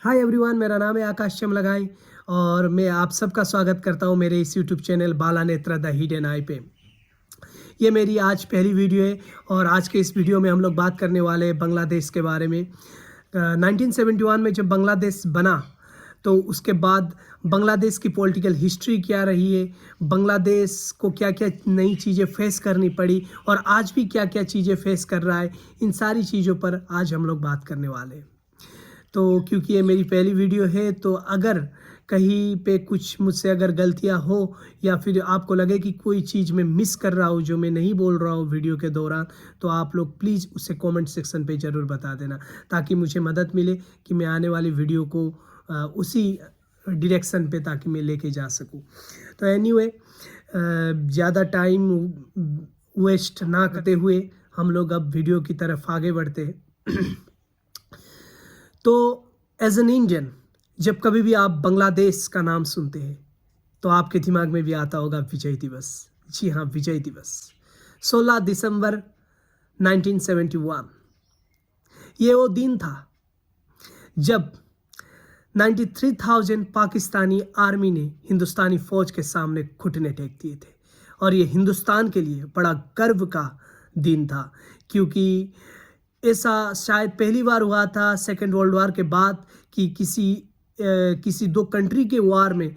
Hi everyone, मेरा नाम है आकाश चमलगाई और मैं आप सबका स्वागत करता हूं मेरे इस YouTube channel Bala Netra the hidden eye पे। ये मेरी आज पहली वीडियो है और आज के इस वीडियो में हम लोग बात करने वाले हैं बांग्लादेश के बारे में। 1971 में जब बांग्लादेश बना तो उसके बाद बांग्लादेश की पॉलिटिकल हिस्ट्री क्या रही है, बांग्लादेश को क्या क्या नई चीज़ें फेस करनी पड़ी और आज भी क्या क्या चीज़ें फेस कर रहा है, इन सारी चीज़ों पर आज हम लोग बात करने वाले हैं। तो क्योंकि ये मेरी पहली वीडियो है तो अगर कहीं पे कुछ मुझसे अगर गलतियां हो या फिर आपको लगे कि कोई चीज़ मैं मिस कर रहा हूँ जो मैं नहीं बोल रहा हूँ वीडियो के दौरान, तो आप लोग प्लीज़ उसे कमेंट सेक्शन पे ज़रूर बता देना ताकि मुझे मदद मिले कि मैं आने वाली वीडियो को उसी डायरेक्शन पे ताकि मैं लेके जा सकूँ। तो एनीवे, ज़्यादा टाइम वेस्ट ना करते हुए हम लोग अब वीडियो की तरफ आगे बढ़ते हैं। तो एज एन इंडियन जब कभी भी आप बांग्लादेश का नाम सुनते हैं तो आपके दिमाग में भी आता होगा विजय दिवस। जी हाँ, विजय दिवस 16 दिसंबर 1971। ये वो दिन था जब 93,000 पाकिस्तानी आर्मी ने हिंदुस्तानी फ़ौज के सामने घुटने टेक दिए थे और ये हिंदुस्तान के लिए बड़ा गर्व का दिन था क्योंकि ऐसा शायद पहली बार हुआ था सेकेंड वर्ल्ड वार के बाद कि किसी दो कंट्री के वार में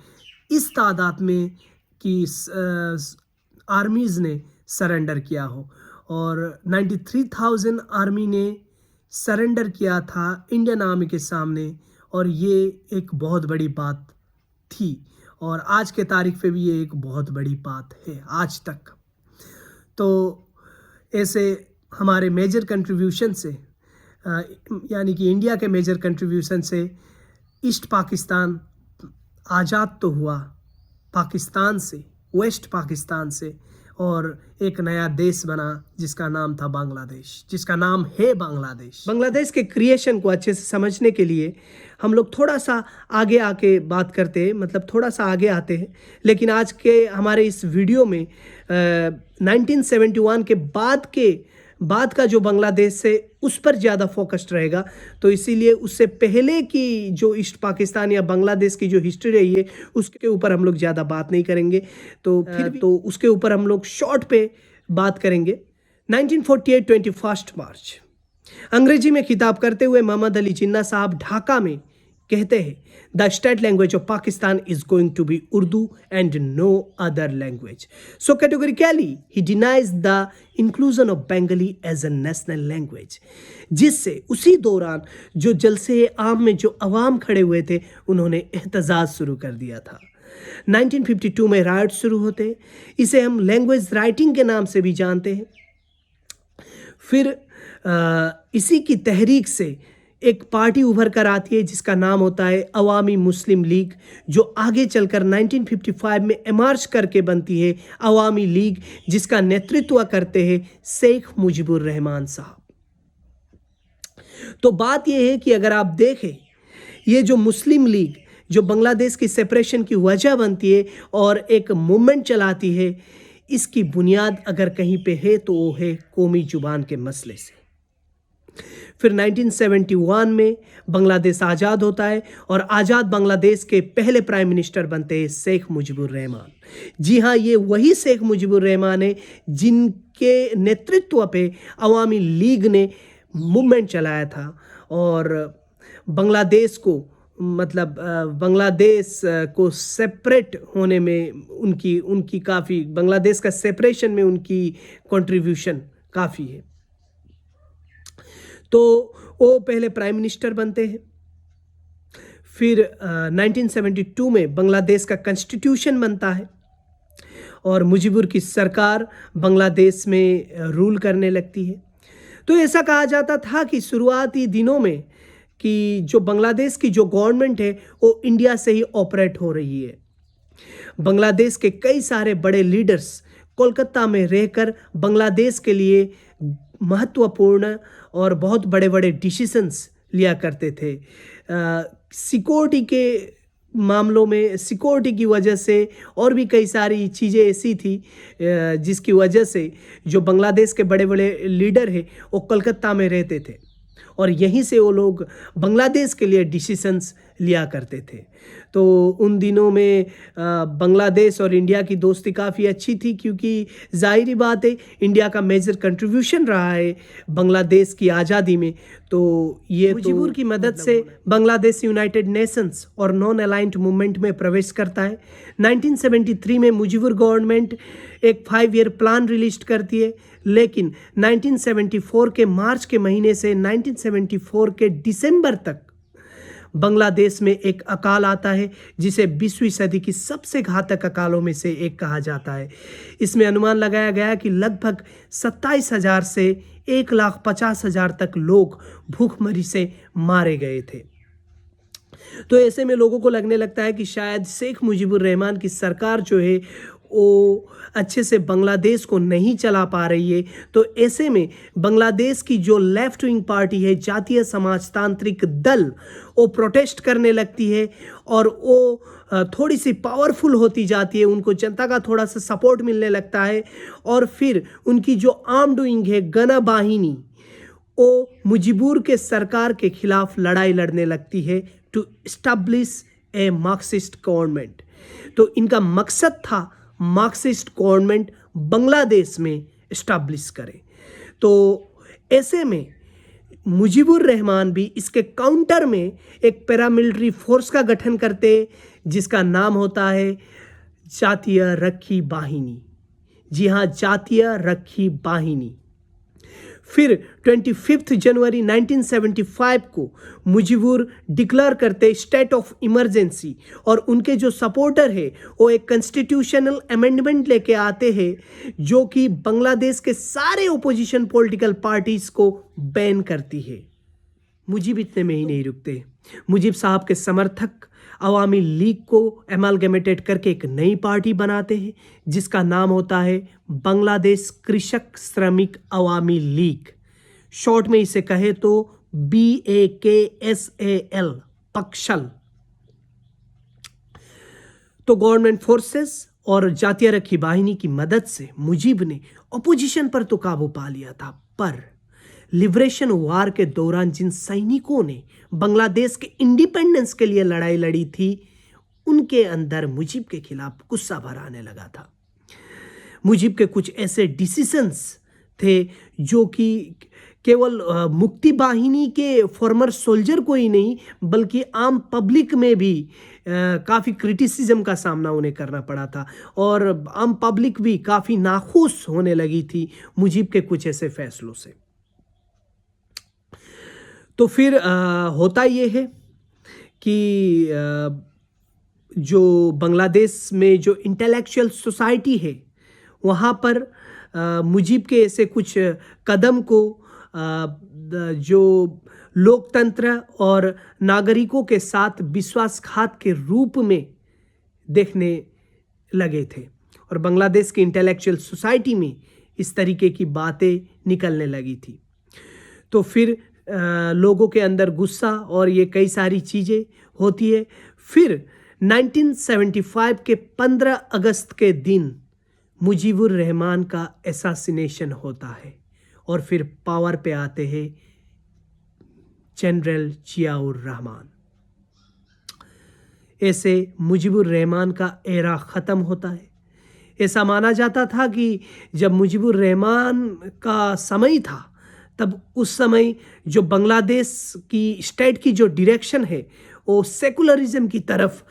इस तादाद में कि आर्मीज़ ने सरेंडर किया हो। और 93,000 आर्मी ने सरेंडर किया था इंडियन आर्मी के सामने और ये एक बहुत बड़ी बात थी और आज के तारीख पे भी ये एक बहुत बड़ी बात है आज तक। तो ऐसे हमारे मेजर कंट्रीब्यूशन से यानी कि इंडिया के मेजर कंट्रीब्यूशन से ईस्ट पाकिस्तान आज़ाद तो हुआ पाकिस्तान से, वेस्ट पाकिस्तान से, और एक नया देश बना जिसका नाम था बांग्लादेश, जिसका नाम है बांग्लादेश। बांग्लादेश के क्रिएशन को अच्छे से समझने के लिए हम लोग थोड़ा सा आगे आके बात करते हैं, मतलब थोड़ा सा आगे आते हैं। लेकिन आज के हमारे इस वीडियो में 1971 के बाद का जो बांग्लादेश है उस पर ज़्यादा फोकस्ड रहेगा। तो इसीलिए उससे पहले की जो ईस्ट पाकिस्तान या बांग्लादेश की जो हिस्ट्री रही है उसके ऊपर हम लोग ज़्यादा बात नहीं करेंगे। तो फिर तो उसके ऊपर हम लोग शॉर्ट पे बात करेंगे। 1948 21 मार्च अंग्रेजी में खिताब करते हुए मोहम्मद अली जिन्ना साहब ढाका में कहते हैं, the state language of Pakistan is going to be Urdu and no other language. So categorically he denies the inclusion of Bengali as a national language, जिससे उसी दौरान जो जलसे आम में जो अवाम खड़े हुए थे उन्होंने एहतजाज शुरू कर दिया था। 1952 में राइट शुरू होते, इसे हम लैंग्वेज राइटिंग के नाम से भी जानते हैं। फिर इसी की तहरीक से एक पार्टी उभर कर आती है जिसका नाम होता है अवामी मुस्लिम लीग, जो आगे चलकर 1955 में इमर्ज करके बनती है अवामी लीग, जिसका नेतृत्व करते हैं शेख मुजीबुर रहमान साहब। तो बात यह है कि अगर आप देखें ये जो मुस्लिम लीग जो बांग्लादेश की सेपरेशन की वजह बनती है और एक मूवमेंट चलाती है, इसकी बुनियाद अगर कहीं पे है तो वो है कौमी जुबान के मसले से। फिर 1971 में बांग्लादेश आज़ाद होता है और आज़ाद बांग्लादेश के पहले प्राइम मिनिस्टर बनते हैं शेख मुजीबुर रहमान। जी हाँ, ये वही शेख मुजीबुर रहमान है जिनके नेतृत्व पे अवामी लीग ने मूवमेंट चलाया था और बांग्लादेश को बांग्लादेश को सेपरेट होने में उनकी काफ़ी, बांग्लादेश का सेपरेशन में उनकी कंट्रीब्यूशन काफ़ी है। तो वो पहले प्राइम मिनिस्टर बनते हैं। फिर 1972 में बांग्लादेश का कॉन्स्टिट्यूशन बनता है और मुजीबुर की सरकार बांग्लादेश में रूल करने लगती है। तो ऐसा कहा जाता था कि शुरुआती दिनों में कि जो बांग्लादेश की जो गवर्नमेंट है वो इंडिया से ही ऑपरेट हो रही है। बांग्लादेश के कई सारे बड़े लीडर्स कोलकाता में रहकर बांग्लादेश के लिए महत्वपूर्ण और बहुत बड़े बड़े डिसीजंस लिया करते थे। सिक्योरिटी के मामलों में, सिक्योरिटी की वजह से और भी कई सारी चीज़ें ऐसी थी जिसकी वजह से जो बांग्लादेश के बड़े बड़े लीडर हैं वो कलकत्ता में रहते थे। और यहीं से वो लोग बांग्लादेश के लिए डिसीजंस लिया करते थे। तो उन दिनों में बांग्लादेश और इंडिया की दोस्ती काफ़ी अच्छी थी, क्योंकि ज़ाहिरी बात है इंडिया का मेजर कंट्रीब्यूशन रहा है बांग्लादेश की आज़ादी में। तो ये मुजीबुर की मदद से बांग्लादेश यूनाइटेड नेशंस और नॉन अलाइंड मूवमेंट में प्रवेश करता है। 1973 में मुजीबुर गवर्नमेंट एक 5 ईयर प्लान रिलीज करती है, लेकिन 1974 के मार्च के महीने से 1974 के दिसंबर तक बांग्लादेश में एक अकाल आता है, जिसे 20वीं सदी की सबसे घातक अकालों में से एक कहा जाता है। इसमें अनुमान लगाया गया कि लगभग 27,000 से 1,50,000 तक लोग भूखमरी से मारे गए थे। तो ऐसे में लोगों को लगने लगता है कि शायद शेख मुजीबुर रहमान की सरकार जो है वो अच्छे से बांग्लादेश को नहीं चला पा रही है। तो ऐसे में बांग्लादेश की जो लेफ्ट विंग पार्टी है, जातीय समाजतांत्रिक दल, वो प्रोटेस्ट करने लगती है और वो थोड़ी सी पावरफुल होती जाती है, उनको जनता का थोड़ा सा सपोर्ट मिलने लगता है। और फिर उनकी जो आर्म्ड विंग है गना बाहिनी, वो मुजीबुर के सरकार के खिलाफ लड़ाई लड़ने लगती है to establish a Marxist government. तो इनका मकसद था मार्क्सिस्ट गवर्नमेंट बांग्लादेश में एस्टैब्लिश करे। तो ऐसे में मुजीबुर रहमान भी इसके काउंटर में एक पैरामिलिट्री फोर्स का गठन करते, जिसका नाम होता है जातीय रक्षी बाहिनी। जी हाँ, जातीय रक्षी बाहिनी। फिर 25 जनवरी 1975 को मुजीबुर डिक्लेयर करते स्टेट ऑफ इमरजेंसी, और उनके जो सपोर्टर है वो एक कॉन्स्टिट्यूशनल अमेंडमेंट लेके आते हैं जो कि बांग्लादेश के सारे ओपोजिशन पॉलिटिकल पार्टीज को बैन करती है। मुजीब इतने में ही नहीं रुकते। मुजीब साहब के समर्थक अवामी लीग को एमालगमेटेड करके एक नई पार्टी बनाते हैं, जिसका नाम होता है बांग्लादेश कृषक श्रमिक अवामी लीग। शॉर्ट में इसे कहे तो BAKSAL, पक्षल। तो गवर्नमेंट फोर्सेस और जातीय रक्षी बाहिनी की मदद से मुजीब ने अपोजिशन पर तो काबू पा लिया था, पर लिबरेशन वार के दौरान जिन सैनिकों ने बांग्लादेश के इंडिपेंडेंस के लिए लड़ाई लड़ी थी, उनके अंदर मुजीब के खिलाफ गुस्सा भर आने लगा था। मुजीब के कुछ ऐसे डिसीजंस थे जो कि केवल मुक्ति बाहिनी के फॉर्मर सोल्जर को ही नहीं, बल्कि आम पब्लिक में भी काफ़ी क्रिटिसिज्म का सामना उन्हें करना पड़ा था, और आम पब्लिक भी काफ़ी नाखुश होने लगी थी मुजीब के कुछ ऐसे फैसलों से। तो फिर होता ये है कि जो बांग्लादेश में जो इंटेलेक्चुअल सोसाइटी है, वहाँ पर मुजीब के ऐसे कुछ कदम को जो लोकतंत्र और नागरिकों के साथ विश्वासघात के रूप में देखने लगे थे, और बांग्लादेश की इंटेलेक्चुअल सोसाइटी में इस तरीके की बातें निकलने लगी थी। तो फिर लोगों के अंदर गुस्सा और ये कई सारी चीज़ें होती है। फिर 1975 के 15 अगस्त के दिन मुजीबुर रहमान का असैसिनेशन होता है, और फिर पावर पे आते हैं जनरल जियाउर रहमान। ऐसे मुजीबुर रहमान का एरा ख़त्म होता है। ऐसा माना जाता था कि जब मुजीबुर रहमान का समय था, तब उस समय जो बांग्लादेश की स्टेट की जो डायरेक्शन है वो सेकुलरिज्म की तरफ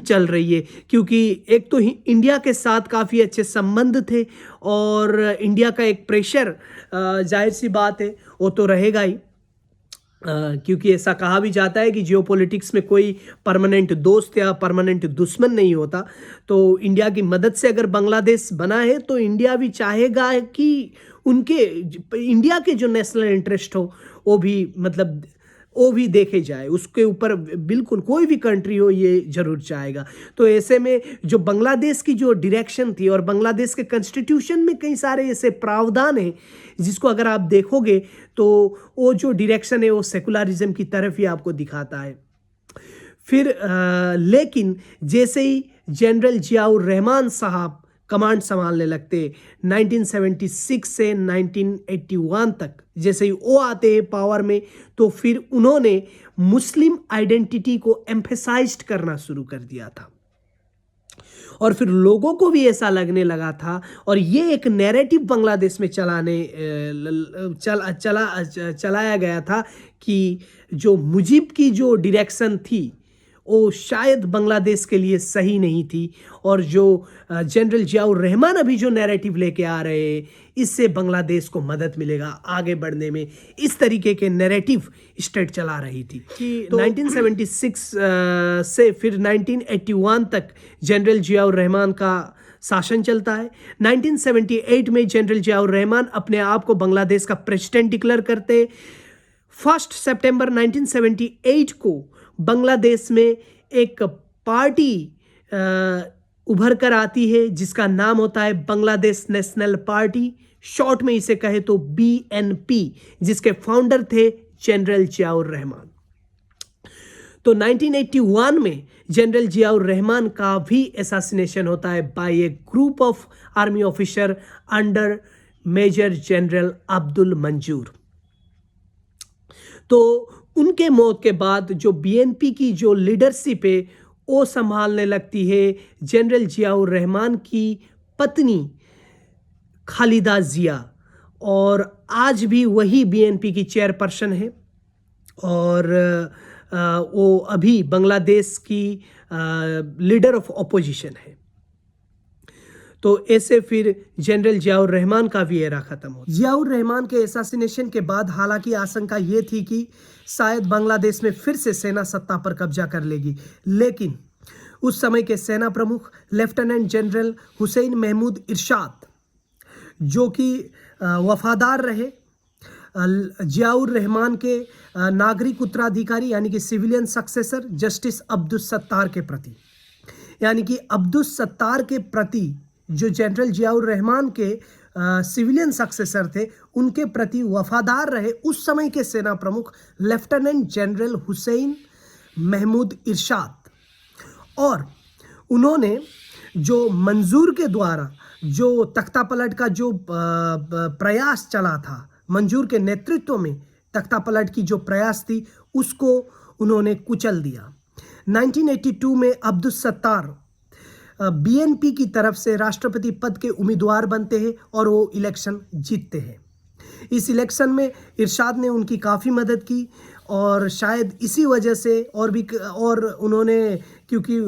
चल रही है, क्योंकि एक तो इंडिया के साथ काफ़ी अच्छे संबंध थे, और इंडिया का एक प्रेशर जाहिर सी बात है वो तो रहेगा ही, क्योंकि ऐसा कहा भी जाता है कि जियोपॉलिटिक्स में कोई परमानेंट दोस्त या परमानेंट दुश्मन नहीं होता। तो इंडिया की मदद से अगर बांग्लादेश बना है, तो इंडिया भी चाहेगा कि उनके इंडिया के जो नेशनल इंटरेस्ट हो वो भी देखे जाए, उसके ऊपर बिल्कुल कोई भी कंट्री हो ये जरूर चाहेगा। तो ऐसे में जो बांग्लादेश की जो डायरेक्शन थी, और बांग्लादेश के कॉन्स्टिट्यूशन में कई सारे ऐसे प्रावधान हैं जिसको अगर आप देखोगे तो वो जो डायरेक्शन है वो सेकुलरिज्म की तरफ ही आपको दिखाता है। फिर लेकिन जैसे ही जनरल जियाउर रहमान साहब कमांड संभालने लगते 1976 से 1981 तक। जैसे ही वो आते हैं पावर में तो फिर उन्होंने मुस्लिम आइडेंटिटी को एम्फेसाइज्ड करना शुरू कर दिया था और फिर लोगों को भी ऐसा लगने लगा था और ये एक नैरेटिव बांग्लादेश में चलाया गया था कि जो मुजीब की जो डायरेक्शन थी वो शायद बांग्लादेश के लिए सही नहीं थी और जो जनरल जियाउर रहमान अभी जो नैरेटिव लेके आ रहे हैं इससे बांग्लादेश को मदद मिलेगा आगे बढ़ने में। इस तरीके के नैरेटिव स्टेट चला रही थी कि तो 1976 से फिर 1981 तक जनरल जियाउर रहमान का शासन चलता है। 1978 में जनरल जियाउर रहमान अपने आप को बांग्लादेश का प्रेसिडेंट डिक्लेयर करते। 1 सितंबर 1978 को बांग्लादेश में एक पार्टी उभर कर आती है जिसका नाम होता है बांग्लादेश नेशनल पार्टी, शॉर्ट में इसे कहे तो BNP, जिसके फाउंडर थे जनरल जियाउर रहमान। तो 1981 में जनरल जियाउर रहमान का भी असैसिनेशन होता है by a group of army officer under major general Abdul Manzur. तो उनके मौत के बाद जो BNP की जो लीडरशिप है वो संभालने लगती है जनरल जियाउर रहमान की पत्नी खालिदा जिया और आज भी वही BNP की चेयरपर्सन है और वो अभी बांग्लादेश की लीडर ऑफ ऑपोजिशन है। तो ऐसे फिर जनरल जियाउर रहमान का भी एरा खत्म हो। जियाउर रहमान के असैसिनेशन के बाद हालांकि आशंका ये थी कि शायद बांग्लादेश में फिर से सेना सत्ता पर कब्जा कर लेगी, लेकिन उस समय के सेना प्रमुख लेफ्टिनेंट जनरल हुसैन महमूद इरशाद जो कि वफादार रहे जियाउर रहमान के नागरिक उत्तराधिकारी यानी कि civilian successor justice Abdul Sattar के प्रति, यानी कि अब्दुल सत्तार के प्रति जो जनरल जियाउर रहमान के सिविलियन सक्सेसर थे उनके प्रति वफादार रहे उस समय के सेना प्रमुख लेफ्टिनेंट जनरल हुसैन महमूद इरशाद। और उन्होंने जो मंजूर के द्वारा जो तख्ता पलट का जो प्रयास चला था, मंजूर के नेतृत्व में तख्ता पलट की जो प्रयास थी उसको उन्होंने कुचल दिया। 1982 में अब्दुल सत्तार BNP की तरफ से राष्ट्रपति पद के उम्मीदवार बनते हैं और वो इलेक्शन जीतते हैं। इस इलेक्शन में इरशाद ने उनकी काफ़ी मदद की और शायद इसी वजह से और उन्होंने क्योंकि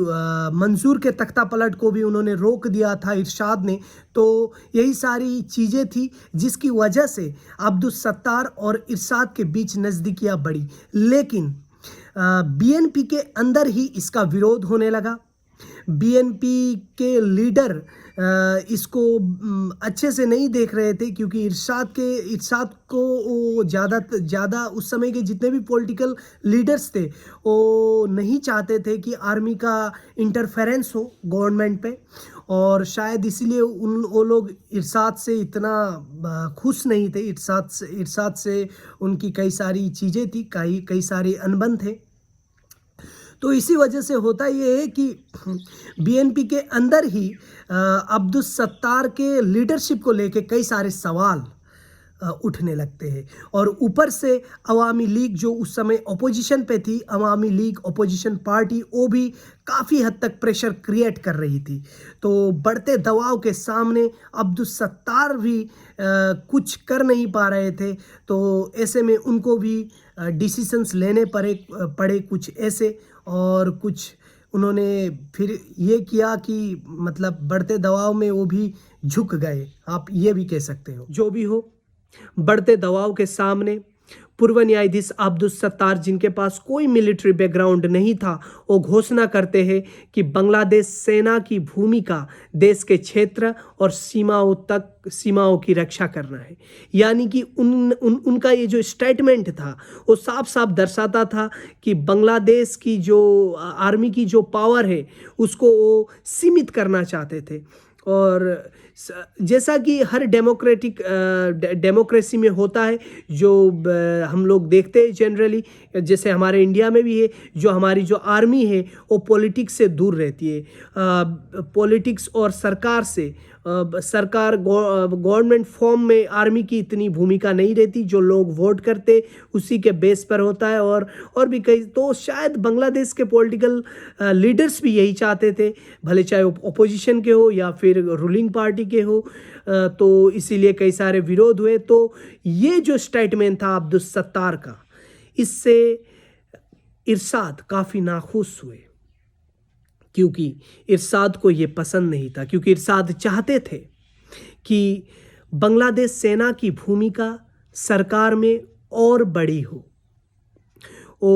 मंजूर के तख्ता पलट को भी उन्होंने रोक दिया था इरशाद ने, तो यही सारी चीज़ें थी जिसकी वजह से अब्दुल सत्तार और इरशाद के बीच नज़दीकियाँ बढ़ी। लेकिन BNP के अंदर ही इसका विरोध होने लगा। BNP के लीडर इसको अच्छे से नहीं देख रहे थे क्योंकि इरशाद को ज़्यादा उस समय के जितने भी पॉलिटिकल लीडर्स थे वो नहीं चाहते थे कि आर्मी का इंटरफेरेंस हो गवर्नमेंट पे, और शायद इसीलिए वो लोग इरशाद से इतना खुश नहीं थे। इरशाद से उनकी कई सारी चीज़ें थी, कई सारे अनबन थे। तो इसी वजह से होता ये है कि BNP के अंदर ही अब्दुल सत्तार के लीडरशिप को लेके कई सारे सवाल उठने लगते हैं और ऊपर से अवामी लीग जो उस समय ओपोजिशन पे थी, अवामी लीग ओपोजिशन पार्टी, वो भी काफ़ी हद तक प्रेशर क्रिएट कर रही थी। तो बढ़ते दबाव के सामने अब्दुल सत्तार भी कुछ कर नहीं पा रहे थे, तो ऐसे में उनको भी डिसीजंस लेने पड़े कुछ ऐसे, और कुछ उन्होंने फिर ये किया कि मतलब बढ़ते दबाव में वो भी झुक गए, आप ये भी कह सकते हो। जो भी हो, बढ़ते दबाव के सामने पूर्व न्यायाधीश अब्दुल सत्तार, जिनके पास कोई मिलिट्री बैकग्राउंड नहीं था, वो घोषणा करते हैं कि बांग्लादेश सेना की भूमिका देश के क्षेत्र और सीमाओं की रक्षा करना है। यानी कि उनका ये जो स्टेटमेंट था वो साफ साफ दर्शाता था कि बांग्लादेश की जो आर्मी की जो पावर है उसको वो सीमित करना चाहते थे। और जैसा कि हर डेमोक्रेसी में होता है, जो हम लोग देखते हैं जनरली, जैसे हमारे इंडिया में भी है, जो हमारी जो आर्मी है वो पॉलिटिक्स से दूर रहती है, पॉलिटिक्स और सरकार से सरकार गवर्नमेंट फॉर्म में आर्मी की इतनी भूमिका नहीं रहती, जो लोग वोट करते उसी के बेस पर होता है। और भी कई, तो शायद बांग्लादेश के पॉलिटिकल लीडर्स भी यही चाहते थे, भले चाहे ओपोजिशन के हो या फिर रूलिंग पार्टी के हो, तो इसीलिए कई सारे विरोध हुए। तो ये जो स्टेटमेंट था अब्दुल सत्तार का, इससे इरशाद काफ़ी नाखुश हुए, क्योंकि इरशाद को ये पसंद नहीं था, क्योंकि इरशाद चाहते थे कि बांग्लादेश सेना की भूमिका सरकार में और बड़ी हो। वो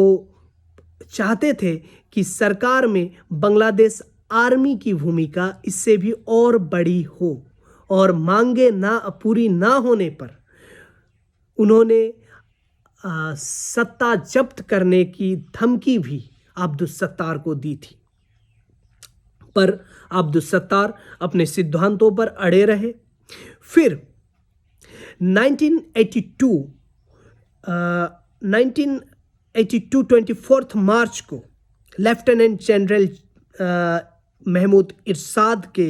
चाहते थे कि सरकार में बांग्लादेश आर्मी की भूमिका इससे भी और बड़ी हो, और मांगे ना पूरी ना होने पर उन्होंने सत्ता जब्त करने की धमकी भी अब्दुल सत्तार को दी थी। पर अब्दुल सत्तार अपने सिद्धांतों पर अड़े रहे। फिर 1982 24 मार्च को लेफ्टिनेंट जनरल महमूद इरशाद के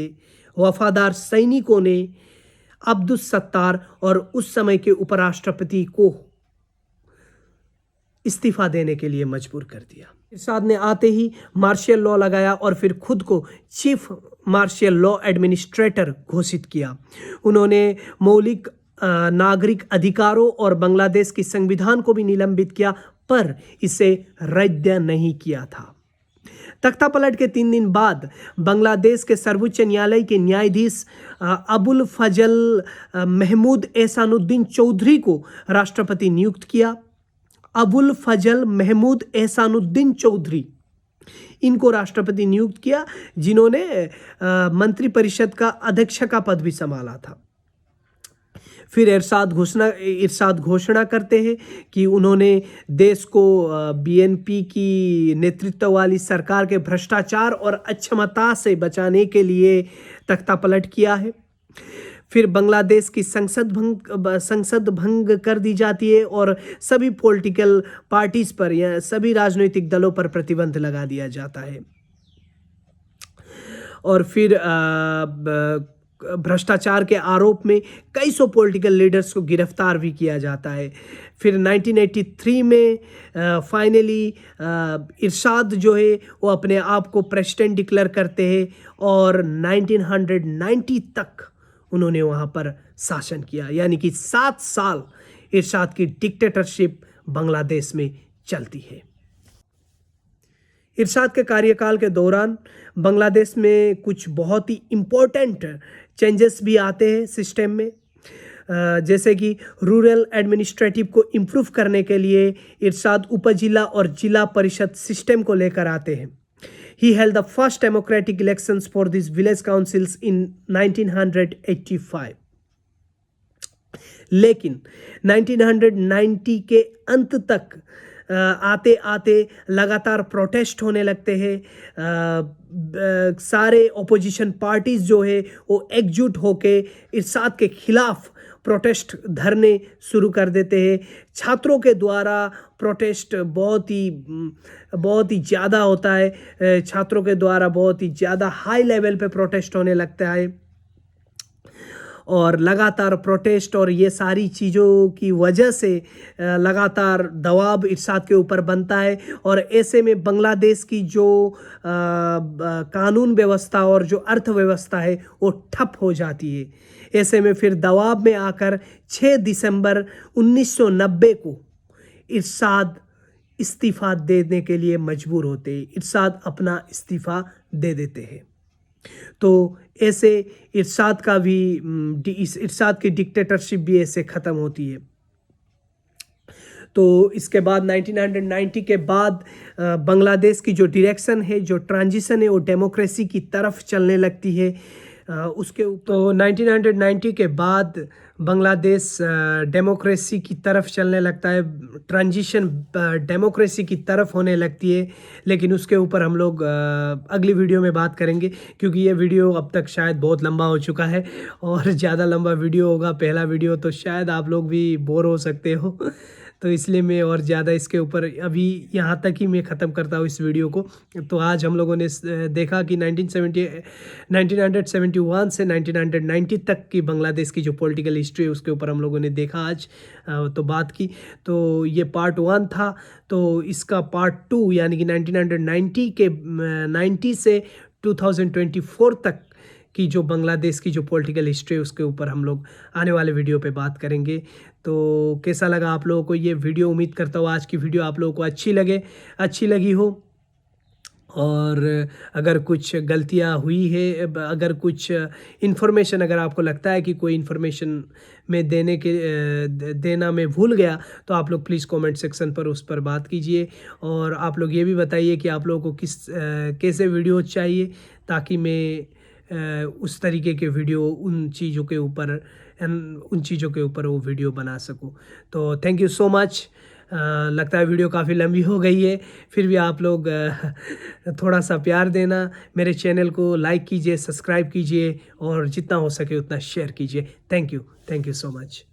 वफादार सैनिकों ने अब्दुल सत्तार और उस समय के उपराष्ट्रपति को इस्तीफा देने के लिए मजबूर कर दिया। इरशाद ने आते ही मार्शल लॉ लगाया और फिर खुद को चीफ मार्शल लॉ एडमिनिस्ट्रेटर घोषित किया। उन्होंने मौलिक नागरिक अधिकारों और बांग्लादेश की संविधान को भी निलंबित किया, पर इसे रद्द नहीं किया था। तख्ता पलट के 3 दिन बाद बांग्लादेश के सर्वोच्च न्यायालय के न्यायाधीश अबुल फजल महमूद एहसानुद्दीन चौधरी को राष्ट्रपति नियुक्त किया। अबुल फजल महमूद एहसानुद्दीन चौधरी, इनको राष्ट्रपति नियुक्त किया, जिन्होंने मंत्रिपरिषद का अध्यक्ष का पद भी संभाला था। फिर इरशाद घोषणा करते हैं कि उन्होंने देश को बीएनपी की नेतृत्व वाली सरकार के भ्रष्टाचार और अक्षमता से बचाने के लिए तख्ता पलट किया है। फिर बांग्लादेश की संसद भंग कर दी जाती है और सभी पॉलिटिकल पार्टीज पर या सभी राजनीतिक दलों पर प्रतिबंध लगा दिया जाता है। और फिर भ्रष्टाचार के आरोप में कई सौ पॉलिटिकल लीडर्स को गिरफ्तार भी किया जाता है। फिर 1983 में फाइनली इरशाद जो है वो अपने आप को प्रेसिडेंट डिक्लेयर करते हैं और 1990 तक उन्होंने वहाँ पर शासन किया, यानी कि 7 साल इरशाद की डिक्टेटरशिप बांग्लादेश में चलती है। इरशाद के कार्यकाल के दौरान बांग्लादेश में कुछ बहुत ही इम्पोर्टेंट चेंजेस भी आते हैं सिस्टम में, जैसे कि रूरल एडमिनिस्ट्रेटिव को इम्प्रूव करने के लिए इरशाद उपजिला और जिला परिषद सिस्टम को लेकर आते हैं। He held the first democratic elections for these village councils in 1985. लेकिन 1990 के अंत तक आते आते लगातार प्रोटेस्ट होने लगते हैं। सारे ओपोजिशन पार्टीज जो है वो एकजुट होके इरशाद के खिलाफ प्रोटेस्ट धरने शुरू कर देते हैं। छात्रों के द्वारा प्रोटेस्ट बहुत ही ज़्यादा होता है। छात्रों के द्वारा बहुत ही ज़्यादा हाई लेवल पे प्रोटेस्ट होने लगता है और लगातार प्रोटेस्ट और ये सारी चीज़ों की वजह से लगातार दबाव इरशाद के ऊपर बनता है। और ऐसे में बांग्लादेश की जो कानून व्यवस्था और जो अर्थव्यवस्था है वो ठप हो जाती है। ऐसे में फिर दबाव में आकर 6 दिसंबर 1990 को इरशाद इस्तीफ़ा देने के लिए मजबूर होते हैं। इरशाद अपना इस्तीफ़ा दे देते हैं। तो ऐसे इरशाद की डिक्टेटरशिप भी ऐसे ख़त्म होती है। तो इसके बाद 1990 के बाद बांग्लादेश की जो डायरेक्शन है, जो ट्रांजिशन है, वो डेमोक्रेसी की तरफ चलने लगती है। उसके तो 1990 के बाद बांग्लादेश डेमोक्रेसी की तरफ चलने लगता है, ट्रांजिशन डेमोक्रेसी की तरफ होने लगती है। लेकिन उसके ऊपर हम लोग अगली वीडियो में बात करेंगे, क्योंकि ये वीडियो अब तक शायद बहुत लंबा हो चुका है और ज़्यादा लंबा वीडियो होगा पहला वीडियो, तो शायद आप लोग भी बोर हो सकते हो। तो इसलिए मैं और ज़्यादा इसके ऊपर अभी यहाँ तक ही मैं ख़त्म करता हूँ इस वीडियो को। तो आज हम लोगों ने देखा कि 1971 से 1990 तक की बांग्लादेश की जो पॉलिटिकल हिस्ट्री है उसके ऊपर हम लोगों ने देखा आज, तो बात की। तो ये पार्ट 1 था। तो इसका पार्ट 2 यानी कि 90 से 2024 तक की जो बांग्लादेश की जो पॉलिटिकल हिस्ट्री है उसके ऊपर हम लोग आने वाले वीडियो पे बात करेंगे। तो कैसा लगा आप लोगों को ये वीडियो? उम्मीद करता हूँ आज की वीडियो आप लोगों को अच्छी लगी हो। और अगर कुछ गलतियाँ हुई है, अगर कुछ इन्फॉर्मेशन अगर आपको लगता है कि कोई इन्फॉर्मेशन में देना मैं भूल गया, तो आप लोग प्लीज़ कमेंट सेक्शन पर उस पर बात कीजिए। और आप लोग ये भी बताइए कि आप लोगों को कैसे वीडियो चाहिए, ताकि मैं उस तरीके के वीडियो उन चीज़ों के ऊपर वो वीडियो बना सकूं। तो थैंक यू सो मच। लगता है वीडियो काफ़ी लंबी हो गई है, फिर भी आप लोग थोड़ा सा प्यार देना, मेरे चैनल को लाइक कीजिए, सब्सक्राइब कीजिए और जितना हो सके उतना शेयर कीजिए। Thank you so much.